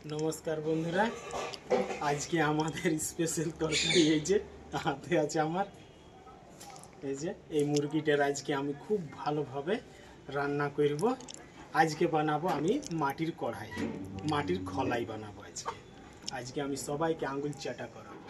নমস্কার বন্ধুরা, আজকে আমাদের স্পেশাল তরকারি এই যে হাতে আছে আমার। এই মুরগিটার আজকে আমি খুব ভালোভাবে রান্না করব। আজকে বানাবো আমি মাটির কড়াই, মাটির খলাই বানাবো আজকে আমি সবাইকে আঙ্গুল চাটা করাবো।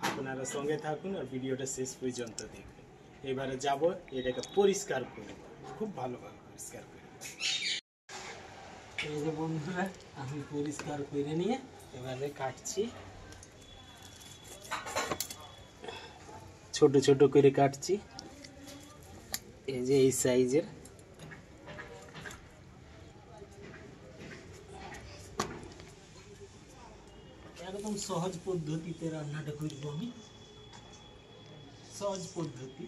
আপনারা সঙ্গে থাকুন আর ভিডিওটা শেষ পর্যন্ত দেখবেন। এবারে যাব এটাকে পরিষ্কার করব, খুব ভালোভাবে পরিষ্কার করব। এই যে বন্ধুরা, আমি পরিষ্কার করে নিয়ে এবারে কাটছি, ছোট ছোট করে কাটছি। এই যে এই সাইজের। একদম সহজ পদ্ধতিতে রান্নাটা করব আমি, সহজ পদ্ধতি।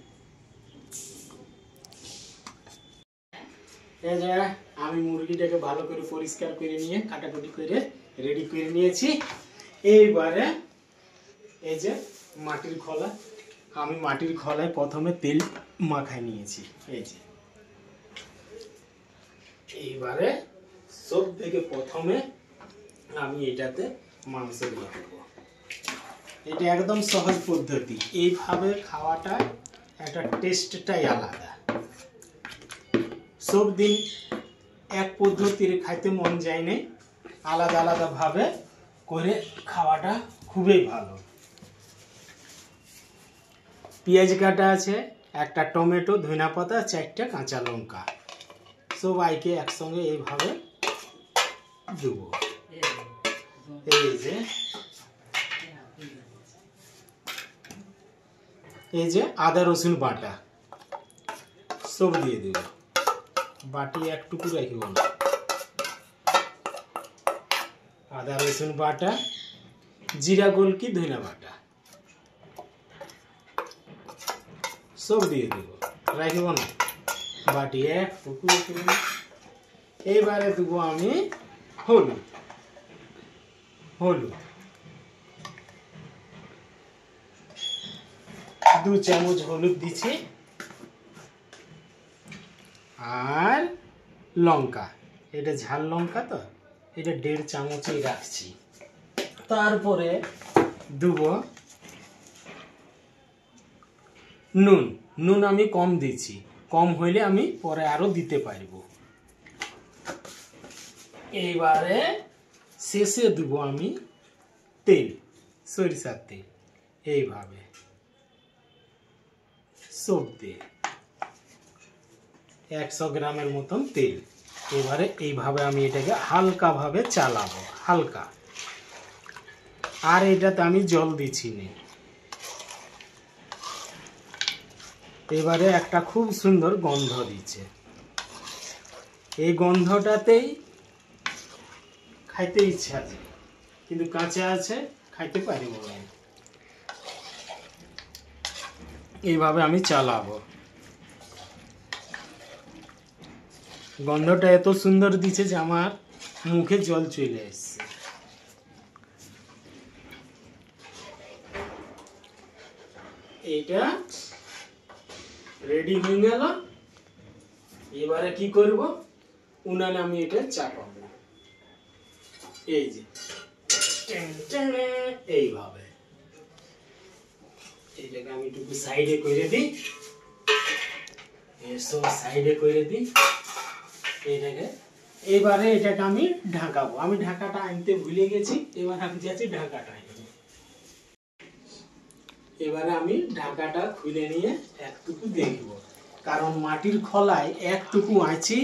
এই যে আমি মুরগিটাকে ভালো করে পরিষ্কার করে নিয়ে কাটাকুটি করে রেডি করে নিয়েছি। এইবারে এই যে মাটির খোলা, আমি মাটির খোলায় প্রথমে তেল মাখাই নিয়েছি। এই যে এইবারে সব থেকে প্রথমে আমি এটাতে মাংস দিয়ে দেবো। এটা একদম সহজ পদ্ধতি, এইভাবে খাওয়াটা একটা টেস্টটাই আলাদা। সব দিন এক পদ্ধতির খাইতে মন যায় না, আলাদা আলাদা ভাবে করে খাওয়াটা খুবই ভালো। পেঁয়াজ কাটা আছে, একটা টমেটো, ধনিয়া পাতা, 4টা কাঁচা লঙ্কা, সবাইকে একসঙ্গে এইভাবে দেব। এই যে আদা রসুন বাটা সব দিয়ে দেব, বাটি একটুকু রাখিব না। আদা রসুন বাটা, জিরা গোলকি, ধনিয়া বাটা সব দিয়ে দেব, রাখিব না, বাটি একটুকু। এইবারে দেব আমি হলুদ, 2 চামচ হলুদ দিচ্ছি। আর লঙ্কা, এটা ঝাল লঙ্কা তো, এটা 1.5 চামচই রাখছি। তারপরে দেব নুন আমি কম দিচ্ছি, কম হইলে আমি পরে আরো দিতে পারবো। এইবারে শেষে দেব আমি তেল, সরিষার তেল, এইভাবে সব তেল 100 গ্রামের মতন তেল। এবারে এইভাবে আমি এটাকে হালকা ভাবে চালাবো, হালকা। আর এটাতে আমি জল দিচ্ছি না। এবারে একটা খুব সুন্দর গন্ধ দিচ্ছে, এই গন্ধটাতেই খাইতে ইচ্ছা আছে, কিন্তু কাঁচা আছে, খাইতে পারিব না। এইভাবে আমি চালাবো। গন্ধটা এত সুন্দর দিচ্ছে যে আমার মুখে জল চলে আসছে। এইটা রেডি হয়ে গেল। এবারে কি করব, উনানে আমি এটা চাপাবো। এই যে এইভাবে এটাকে আমি একটু সাইডে করে দিই, এসব সাইডে করে দিই এটাকে। এবারে এটাকে আমি ঢাকাবো। আমি ঢাকাটা আনতে ভুলে গেছি, এবার আমি যাচ্ছি ঢাকাটা আনতে। এবারে আমি ঢাকাটা খুলে নিয়ে একটুকু দেখব, কারণ মাটির খোলায় একটুকু আঁচি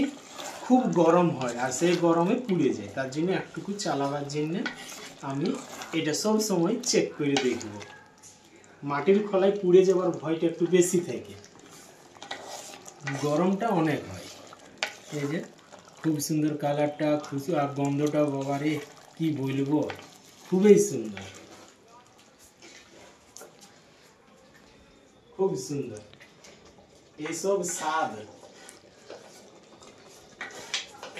খুব গরম হয়, আর সেই গরমে পুড়ে যায়। তার জন্য একটুকু চালাবার জন্য আমি এটা সব সময় চেক করে দেখব। মাটির খোলায় পুড়ে যাওয়ার ভয়টা একটু বেশি থাকে, গরমটা অনেক হয়। এই যে খুব সুন্দর কালারটা, খুশি আর গন্ধটা, বাবারে কি বলবো, খুবই সুন্দর, খুব সুন্দর। এইসব স্বাদ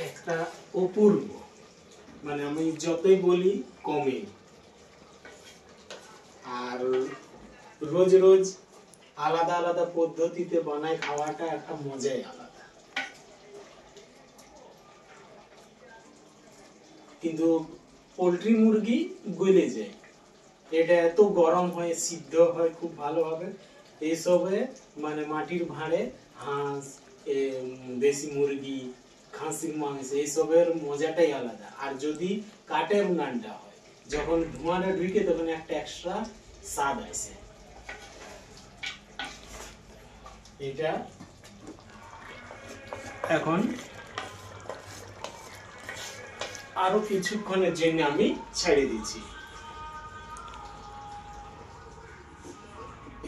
একটা অপূর্ব, মানে আমি যতই বলি কমে। আর রোজ রোজ আলাদা আলাদা পদ্ধতিতে বানায় খাওয়াটা একটা মজাই আলাদা। কিন্তু পোলট্রি মুরগি গলে যায়। এটা এত গরম হয়, সিদ্ধ হয় খুব ভালোভাবে। এইসবে মানে মাটির ভাঁড়ে হাঁস, দেশি মুরগি, খাসির মাংস এইসবের মজাটাই আলাদা। আর যদি কাঠের উনানটা হয়, যখন ধোঁয়াটা ঢুকে তখন একটা এক্সট্রা স্বাদ আসে। এটা এখন আরো কিছুক্ষণের জন্য আমি ছেড়ে দিচ্ছি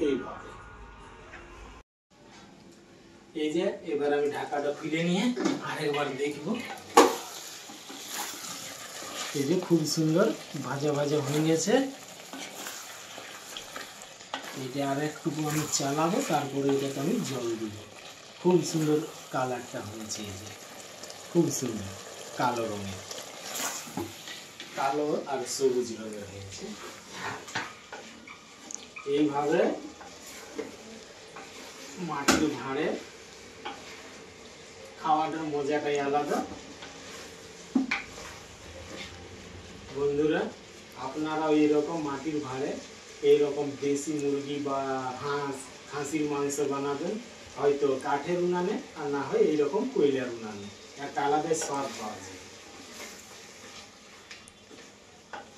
এইভাবে। এই যে এবার আমি ঢাকাটা খুলে নিয়ে আরেকবার দেখব। এই যে খুব সুন্দর ভাজা ভাজা হয়ে গেছে। এটা আর একটুকু আমি চালাবো, তারপরে এটাতে আমি জল দিব। খুব সুন্দর কালারটা হয়েছে, এই যে খুব সুন্দর কালো রঙের, কালো আর সবুজ রঙের হয়েছে। এইভাবে মাটির ভাঁড়ে খাওয়াটার মজাটাই আলাদা। বন্ধুরা, আপনারাও এইরকম মাটির ভাঁড়ে এইরকম দেশি মুরগি বা হাঁস, খাসির মাংস বানাবেন, হয়তো কাঠের উনানে, আর না হয় এইরকম কয়লার উনানে। একটা আলাদা স্বাদ পাওয়া যায়।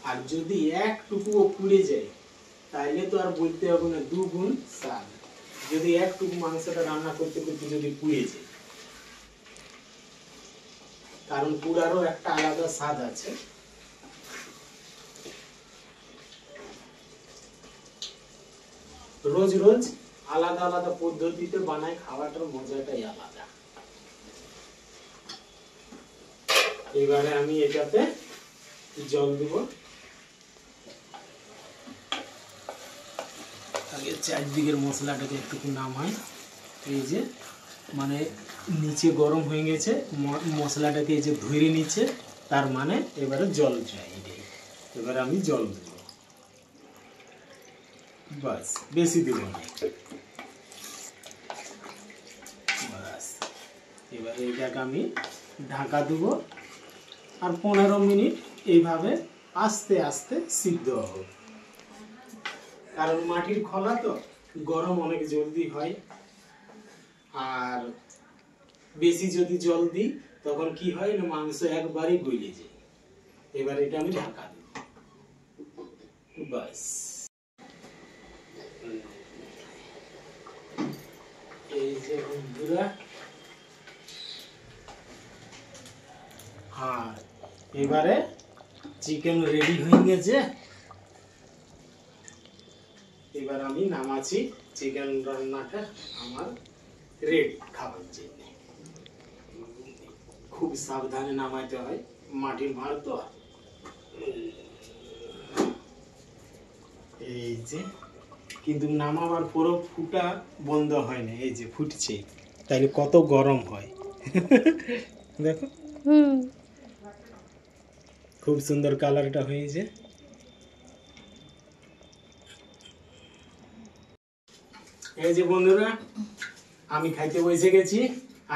আর যদি একটুকুও পুড়ে যায় তাইলে তো আর বলতে হবে না, দুগুণ স্বাদ। যদি একটুকু মাংসটা রান্না করতে করতে যদি পুড়ে যায়, কারণ পুরারও একটা আলাদা স্বাদ আছে। রোজ রোজ আলাদা আলাদা পদ্ধতিতে বানায় খাওয়াটার মজাটাই আলাদা। এবারে আমি এটাতে জল দেব। আগে চারদিকের মশলাটাকে একটু নামাই। এই যে মানে নিচে গরম হয়ে গেছে, মশলাটাকে এই যে ধরে নিচ্ছে, তার মানে এবারে জল চাই। এবারে আমি জল দেব, বাস, বেশি দেব না। বাস, এবারে এটাকে আমি ঢাকা দেব আর 15 মিনিট এইভাবে আস্তে আস্তে সিদ্ধ হবে। কারণ মাটির খোলা তো গরম অনেক জলদি হয়, আর বেশি যদি জল দিই তখন কি হয় না, মাংস একবারই গলে যায়। এবার এটা আমি ঢাকা দেব, বাস। এই যে বন্ধুরা, আর এবারে চিকেন রেডি হয়ে গেছে। এবার আমি নামাচ্ছি। চিকেন রান্নাটা আমার রেডি খাবার জন্য। খুব সাবধানে নামাইতে হয়, মাটির ভাঁড় তো। এই যে কিন্তু নামাবার পরও ফুটা বন্ধ হয় না, এই যে ফুটছে, তাইলে কত গরম হয় দেখো। খুব সুন্দর কালারটা হয়েছে। এই যে বন্ধুরা, আমি খাইতে বসে গেছি।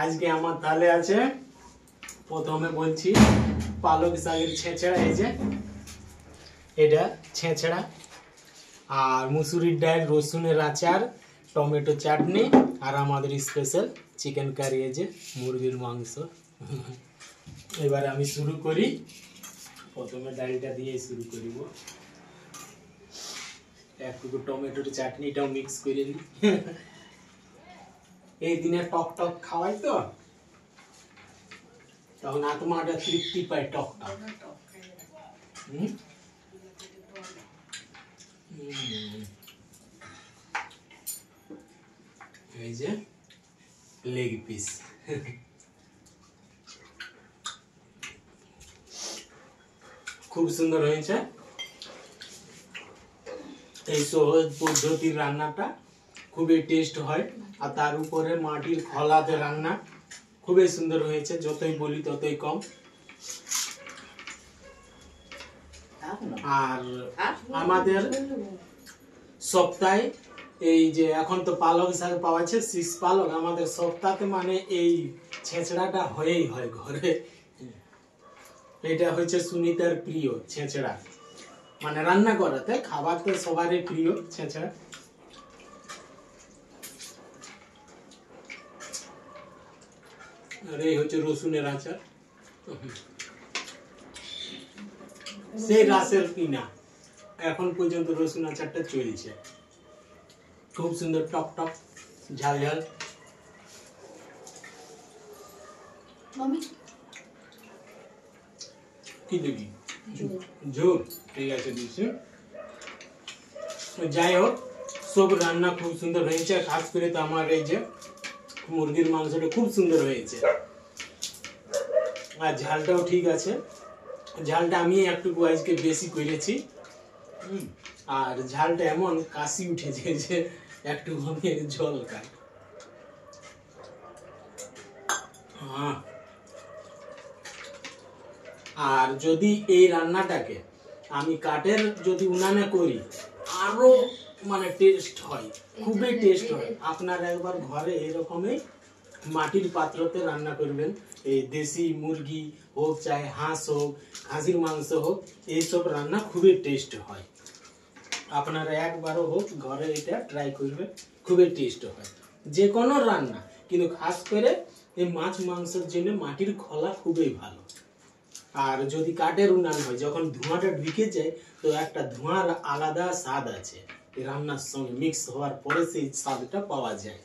আজকে আমার থালে আছে, প্রথমে বলছি পালক শাকের ছেঁচড়া। এই যে এটা ছেঁচড়া, আর মুসুরির ডাল, রসুনের আচার, টমেটো চাটনি, আর আমাদের স্পেশাল চিকেন কারি, এই যে মুরগির মাংস। এবারে আমি শুরু করি। প্রথমে ডালটা দিয়ে শুরু করিব। একটু টমেটোর চাটনিটাও মিক্স করে নিই। এই দিনে টক টক খাওয়াই তো, তখন আত্মাটা তৃপ্তি পায় টক টক। এই যে লেগ পিস, খুব সুন্দর হয়েছে। এই সহজ পদ্ধতির রান্নাটা খুবই টেস্ট হয়, আর তার উপরে মাটির খোলাতে রান্না খুবই সুন্দর হয়েছে। যতই বলি ততই কম। আর আমাদের সপ্তাহে এই যে এখন তো পালক শাক পাওয়া যাচ্ছে, শীষ পালক, আমাদের সপ্তাহে মানে এই ছেঁচড়াটা হয়েই হয় ঘরে। এটা হচ্ছে সুনিতার প্রিয় ছেঁচড়া, মানে রান্না করাতে খাবার তো সবারই প্রিয় ছেঁচড়া। আর এই হচ্ছে রসুনের আচার, সেই রাসের কিনা, এখন পর্যন্ত রসুন আচারটা চলছে, খুব সুন্দর টক টক ঝাল ঝাল। কি দিবি? ঝোল, ঠিক আছে দিচ্ছি। যাই হোক, সব রান্না খুব সুন্দর হয়েছে, খাস করে তো আমার এই যে মুরগির মাংসটা খুব সুন্দর হয়েছে, আর ঝালটাও ঠিক আছে। ঝালটা আমি একটু আজকে বেশি করেছি, আর ঝালটা এমন কাশি উঠেছে যে একটু আমি জল খাই। আর যদি এই রান্নাটাকে আমি কাঠের যদি উনানে করি আরো মানে টেস্ট হয়, খুবই টেস্ট হয়। আপনারা একবার ঘরে এরকমই মাটির পাত্রতে রান্না করবেন, এই দেশি মুরগি হোক চাই হাঁস হোক খাসির মাংস হোক, এইসব রান্না খুবই টেস্ট হয়। আপনারা একবারও হোক ঘরে এটা ট্রাই করবেন, খুবই টেস্ট হয় যে কোনো রান্না, কিন্তু খাস করে এই মাছ মাংসের জন্য মাটির খোলা খুবই ভালো। আর যদি কাঠের উনান হয়, যখন ধোঁয়াটা ঢুকে যায় তো একটা ধোঁয়ার আলাদা স্বাদ আছে, রান্নার সঙ্গে মিক্স হওয়ার পরে সেই স্বাদটা পাওয়া যায়।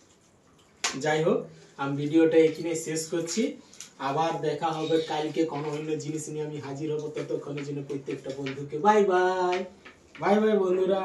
যাই হোক, আমি ভিডিওটা এখানে শেষ করছি, আবার দেখা হবে কালকে কোনো অন্য জিনিস নিয়ে আমি হাজির হব। ততক্ষণের জন্য প্রত্যেকটা বন্ধুকে বাই বাই, বাই বাই বন্ধুরা।